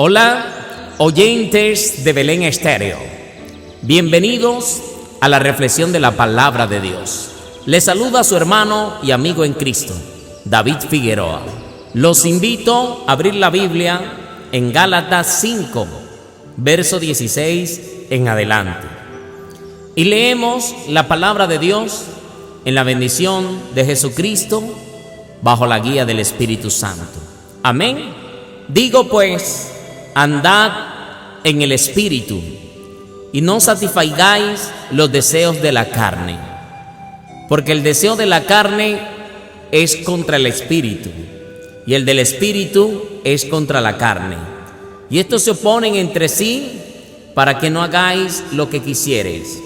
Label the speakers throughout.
Speaker 1: Hola, oyentes de Belén Estéreo. Bienvenidos a la reflexión de la palabra de Dios. Les saluda su hermano y amigo en Cristo, David Figueroa. Los invito a abrir la Biblia en Gálatas 5, verso 16 en adelante. Y leemos la palabra de Dios en la bendición de Jesucristo bajo la guía del Espíritu Santo. Amén. Digo pues, andad en el Espíritu y no satisfagáis los deseos de la carne, porque el deseo de la carne es contra el Espíritu y el del Espíritu es contra la carne, y estos se oponen entre sí para que no hagáis lo que quisiereis.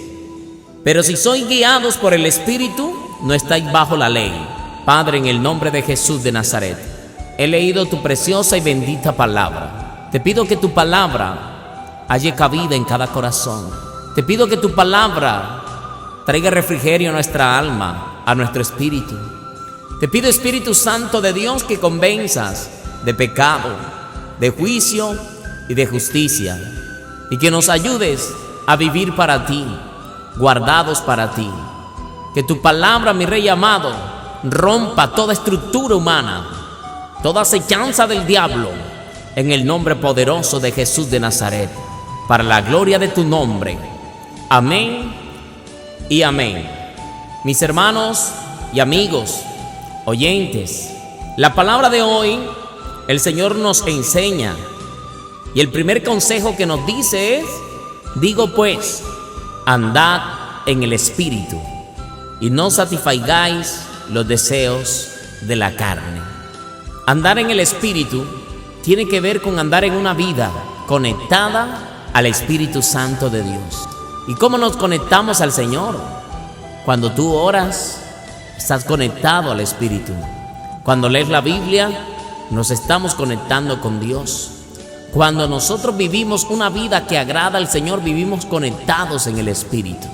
Speaker 1: Pero si sois guiados por el Espíritu, no estáis bajo la ley. Padre, en el nombre de Jesús de Nazaret, he leído tu preciosa y bendita palabra. Te pido que tu palabra halle cabida en cada corazón. Te pido que tu palabra traiga refrigerio a nuestra alma, a nuestro espíritu. Te pido, Espíritu Santo de Dios, que convenzas de pecado, de juicio y de justicia, y que nos ayudes a vivir para ti, guardados para ti. Que tu palabra, mi Rey amado, rompa toda estructura humana, toda acechanza del diablo, en el nombre poderoso de Jesús de Nazaret, para la gloria de tu nombre. Amén y amén. Mis hermanos y amigos, oyentes, la palabra de hoy, el Señor nos enseña, y el primer consejo que nos dice es: digo pues, andad en el Espíritu y no satisfagáis los deseos de la carne. Andar en el Espíritu tiene que ver con andar en una vida conectada al Espíritu Santo de Dios. ¿Y cómo nos conectamos al Señor? Cuando tú oras, estás conectado al Espíritu. Cuando lees la Biblia, nos estamos conectando con Dios. Cuando nosotros vivimos una vida que agrada al Señor, vivimos conectados en el Espíritu.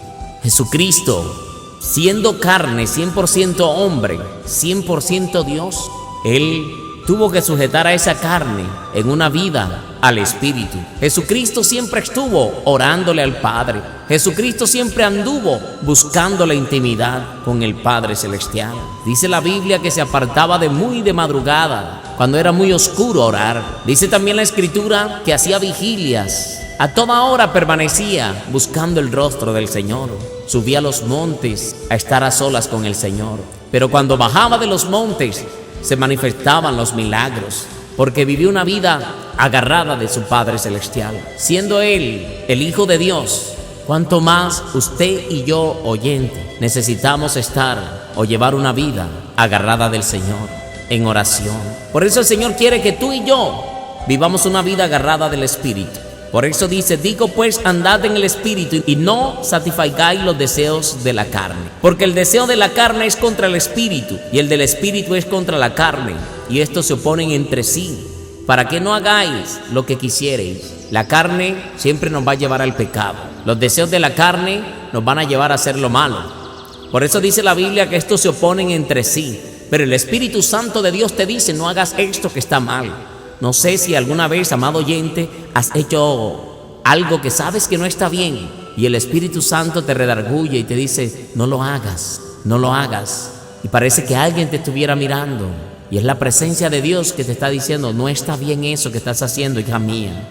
Speaker 1: Jesucristo, siendo carne, 100% hombre, 100% Dios, Él tuvo que sujetar a esa carne en una vida al Espíritu. Jesucristo siempre estuvo orándole al Padre. Jesucristo siempre anduvo buscando la intimidad con el Padre Celestial. Dice la Biblia que se apartaba de madrugada, cuando era muy oscuro, a orar. Dice también la Escritura que hacía vigilias. A toda hora permanecía buscando el rostro del Señor. Subía a los montes a estar a solas con el Señor. Pero cuando bajaba de los montes, se manifestaban los milagros, porque vivió una vida agarrada de su Padre Celestial. Siendo Él el Hijo de Dios, cuanto más usted y yo, oyente, necesitamos estar o llevar una vida agarrada del Señor, en oración. Por eso el Señor quiere que tú y yo vivamos una vida agarrada del Espíritu. Por eso dice: digo pues, andad en el Espíritu y no satisfagáis los deseos de la carne. Porque el deseo de la carne es contra el Espíritu y el del Espíritu es contra la carne, y estos se oponen entre sí, para que no hagáis lo que quisiereis. La carne siempre nos va a llevar al pecado. Los deseos de la carne nos van a llevar a hacer lo malo. Por eso dice la Biblia que estos se oponen entre sí. Pero el Espíritu Santo de Dios te dice: no hagas esto que está mal. No sé si alguna vez, amado oyente, has hecho algo que sabes que no está bien, y el Espíritu Santo te redarguye y te dice: no lo hagas, no lo hagas. Y parece que alguien te estuviera mirando, y es la presencia de Dios que te está diciendo: no está bien eso que estás haciendo, hija mía.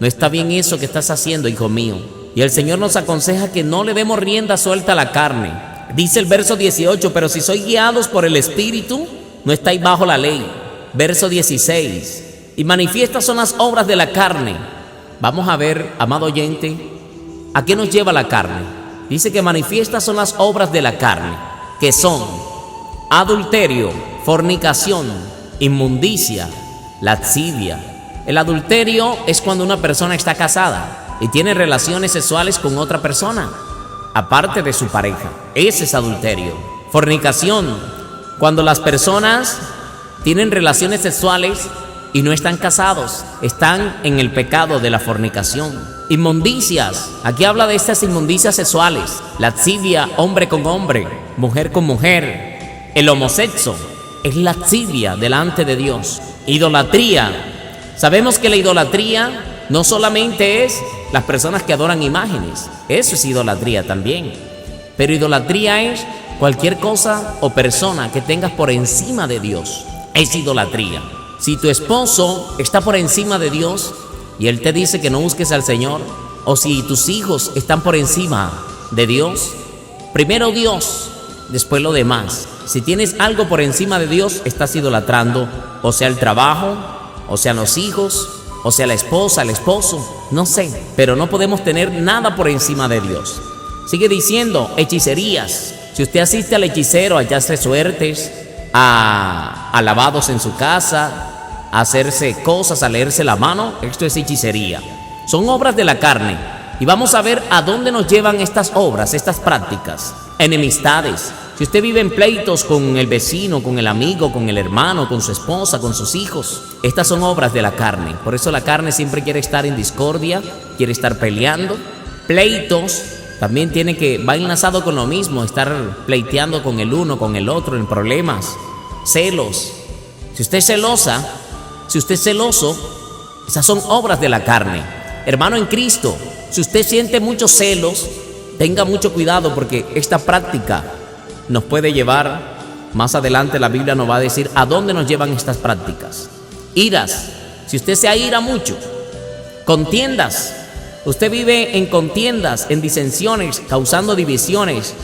Speaker 1: No está bien eso que estás haciendo, hijo mío. Y el Señor nos aconseja que no le demos rienda suelta a la carne. Dice el verso 18: pero si sois guiados por el Espíritu, no estáis bajo la ley. Verso 16: y manifiestas son las obras de la carne. Vamos a ver, amado oyente, ¿a qué nos lleva la carne? Dice que manifiestas son las obras de la carne, que son adulterio, fornicación, inmundicia, lascivia. El adulterio es cuando una persona está casada y tiene relaciones sexuales con otra persona, aparte de su pareja. Ese es adulterio. Fornicación, cuando las personas tienen relaciones sexuales y no están casados, están en el pecado de la fornicación. Inmundicias, aquí habla de estas inmundicias sexuales. Lascivia, hombre con hombre, mujer con mujer. El homosexo es lascivia delante de Dios. Idolatría Sabemos que la idolatría no solamente es las personas que adoran imágenes, eso es idolatría también. Pero idolatría es cualquier cosa o persona que tengas por encima de Dios. Es idolatría. Si tu esposo está por encima de Dios y él te dice que no busques al Señor, o si tus hijos están por encima de Dios, primero Dios, después lo demás. Si tienes algo por encima de Dios, estás idolatrando, o sea el trabajo, o sea los hijos, o sea la esposa, el esposo, no sé, pero no podemos tener nada por encima de Dios. Sigue diciendo, hechicerías. Si usted asiste al hechicero a echarse suertes, a lavados en su casa, a hacerse cosas, a leerse la mano, esto es hechicería. Son obras de la carne. Y vamos a ver a dónde nos llevan estas obras, estas prácticas. Enemistades. Si usted vive en pleitos con el vecino, con el amigo, con el hermano, con su esposa, con sus hijos, estas son obras de la carne. Por eso la carne siempre quiere estar en discordia, quiere estar peleando. Pleitos también va enlazado con lo mismo, estar pleiteando con el uno, con el otro, en problemas. Celos. Si usted es celosa, si usted es celoso, esas son obras de la carne. Hermano en Cristo, si usted siente muchos celos, tenga mucho cuidado, porque esta práctica nos puede llevar, más adelante la Biblia nos va a decir a dónde nos llevan estas prácticas. Iras, si usted se aira mucho. Contiendas, usted vive en contiendas, en disensiones, causando divisiones,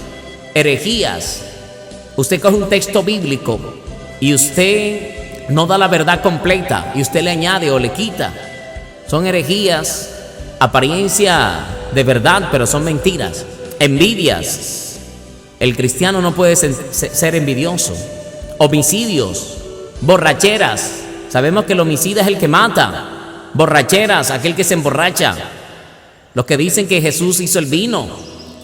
Speaker 1: herejías. Usted coge un texto bíblico y usted no da la verdad completa y usted le añade o le quita. Son herejías, apariencia de verdad, pero son mentiras. Envidias. El cristiano no puede ser envidioso. Homicidios, borracheras. Sabemos que el homicida es el que mata. Borracheras, aquel que se emborracha. Los que dicen que Jesús hizo el vino.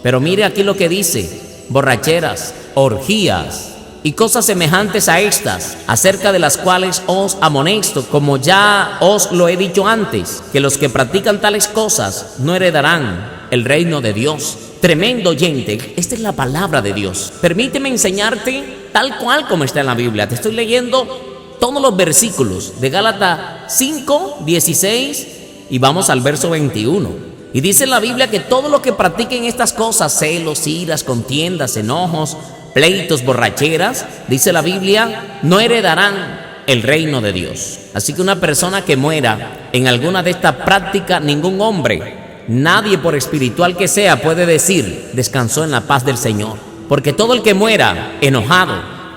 Speaker 1: Pero mire aquí lo que dice: borracheras, orgías y cosas semejantes a estas, acerca de las cuales os amonesto, como ya os lo he dicho antes, que los que practican tales cosas no heredarán el reino de Dios. Tremendo, oyente, esta es la palabra de Dios. Permíteme enseñarte tal cual como está en la Biblia. Te estoy leyendo todos los versículos de Gálatas 5, 16 y vamos al verso 21. Y dice en la Biblia que todos los que practiquen estas cosas, celos, iras, contiendas, enojos, pleitos, borracheras, dice la Biblia, no heredarán el reino de Dios. Así que una persona que muera en alguna de estas prácticas, ningún hombre, nadie por espiritual que sea puede decir, descansó en la paz del Señor. Porque todo el que muera enojado,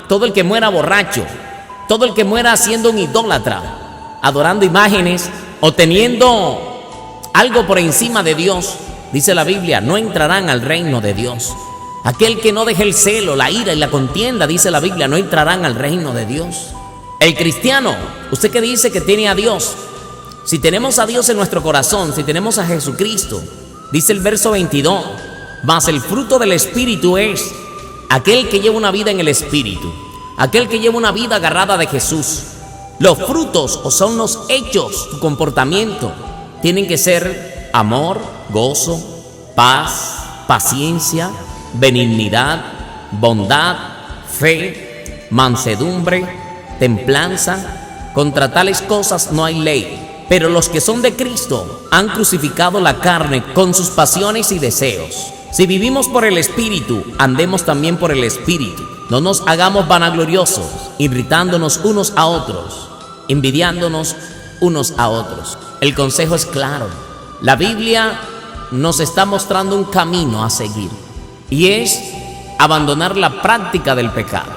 Speaker 1: todo el que muera borracho, todo el que muera siendo un idólatra, adorando imágenes o teniendo algo por encima de Dios, dice la Biblia, no entrarán al reino de Dios. Aquel que no deje el celo, la ira y la contienda, dice la Biblia, no entrarán al reino de Dios. El cristiano, usted que dice que tiene a Dios, si tenemos a Dios en nuestro corazón, si tenemos a Jesucristo, dice el verso 22, mas el fruto del Espíritu es aquel que lleva una vida en el Espíritu, aquel que lleva una vida agarrada de Jesús. Los frutos o son los hechos, tu comportamiento, tienen que ser amor, gozo, paz, paciencia, benignidad, bondad, fe, mansedumbre, templanza. Contra tales cosas no hay ley. Pero los que son de Cristo han crucificado la carne con sus pasiones y deseos. Si vivimos por el Espíritu, andemos también por el Espíritu. No nos hagamos vanagloriosos, irritándonos unos a otros, envidiándonos unos a otros. El consejo es claro. La Biblia nos está mostrando un camino a seguir, y es abandonar la práctica del pecado.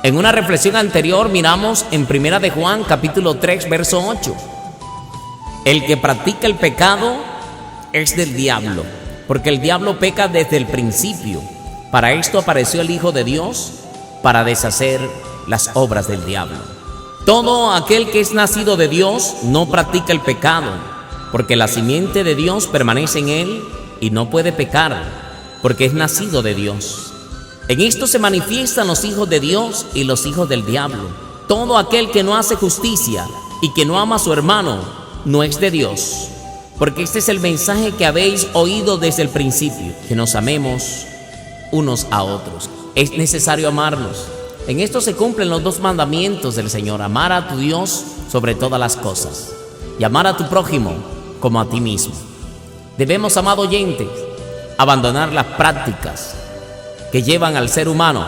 Speaker 1: En una reflexión anterior miramos en 1 de Juan capítulo 3 verso 8. El que practica el pecado es del diablo, porque el diablo peca desde el principio. Para esto apareció el Hijo de Dios, para deshacer las obras del diablo. Todo aquel que es nacido de Dios no practica el pecado, porque la simiente de Dios permanece en él y no puede pecar, porque es nacido de Dios. En esto se manifiestan los hijos de Dios y los hijos del diablo. Todo aquel que no hace justicia y que no ama a su hermano no es de Dios, porque este es el mensaje que habéis oído desde el principio, que nos amemos unos a otros. Es necesario amarnos. En esto se cumplen los dos mandamientos del Señor: amar a tu Dios sobre todas las cosas y amar a tu prójimo como a ti mismo. Debemos, amado oyentes, abandonar las prácticas que llevan al ser humano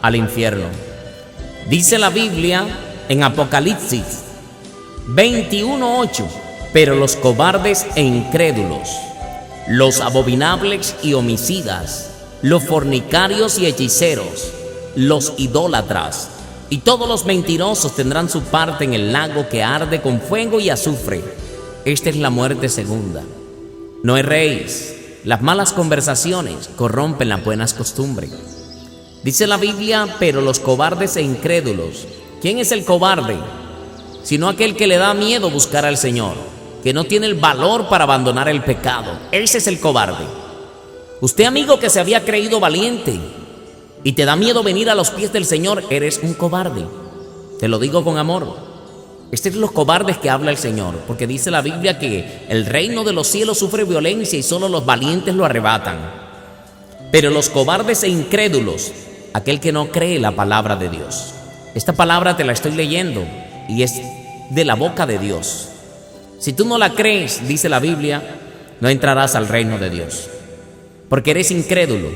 Speaker 1: al infierno. Dice la Biblia en Apocalipsis 21:8: pero los cobardes e incrédulos, los abominables y homicidas, los fornicarios y hechiceros, los idólatras y todos los mentirosos tendrán su parte en el lago que arde con fuego y azufre. Esta es la muerte segunda. No erréis, las malas conversaciones corrompen las buenas costumbres. Dice la Biblia, pero los cobardes e incrédulos. ¿Quién es el cobarde? Sino aquel que le da miedo buscar al Señor, que no tiene el valor para abandonar el pecado. Ese es el cobarde. Usted, amigo, que se había creído valiente y te da miedo venir a los pies del Señor, eres un cobarde. Te lo digo con amor. Estos son los cobardes que habla el Señor, porque dice la Biblia que el reino de los cielos sufre violencia y solo los valientes lo arrebatan. Pero los cobardes e incrédulos, aquel que no cree la palabra de Dios. Esta palabra te la estoy leyendo y es de la boca de Dios. Si tú no la crees, dice la Biblia, no entrarás al reino de Dios, porque eres incrédulo.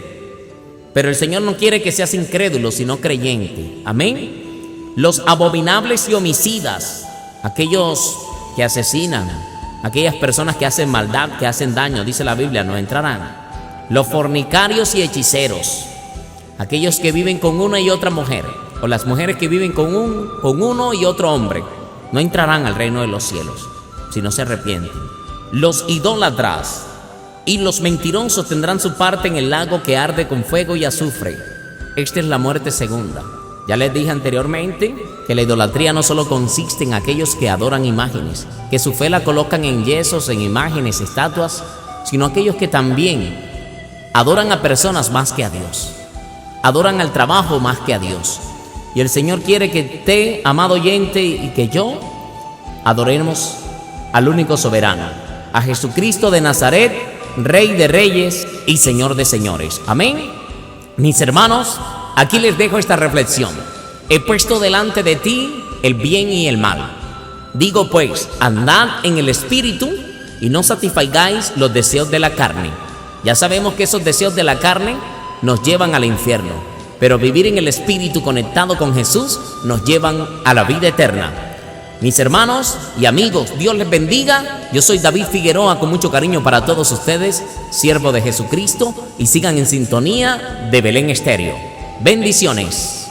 Speaker 1: Pero el Señor no quiere que seas incrédulo, sino creyente. Amén. Los abominables y homicidas, aquellos que asesinan, aquellas personas que hacen maldad, que hacen daño, dice la Biblia, no entrarán. Los fornicarios y hechiceros, aquellos que viven con una y otra mujer, o las mujeres que viven con uno y otro hombre, no entrarán al reino de los cielos si no se arrepienten. Los idólatras y los mentirosos tendrán su parte en el lago que arde con fuego y azufre. Esta es la muerte segunda. Ya les dije anteriormente que la idolatría no solo consiste en aquellos que adoran imágenes, que su fe la colocan en yesos, en imágenes, estatuas, sino aquellos que también adoran a personas más que a Dios, adoran al trabajo más que a Dios. Y el Señor quiere que te, amado oyente, y que yo adoremos al único soberano, a Jesucristo de Nazaret, Rey de reyes y Señor de señores. Amén. Mis hermanos, aquí les dejo esta reflexión. He puesto delante de ti el bien y el mal. Digo pues, andad en el Espíritu y no satisfagáis los deseos de la carne. Ya sabemos que esos deseos de la carne nos llevan al infierno, pero vivir en el Espíritu conectado con Jesús nos llevan a la vida eterna. Mis hermanos y amigos, Dios les bendiga. Yo soy David Figueroa, con mucho cariño para todos ustedes, siervo de Jesucristo, y sigan en sintonía de Belén Estéreo. Bendiciones.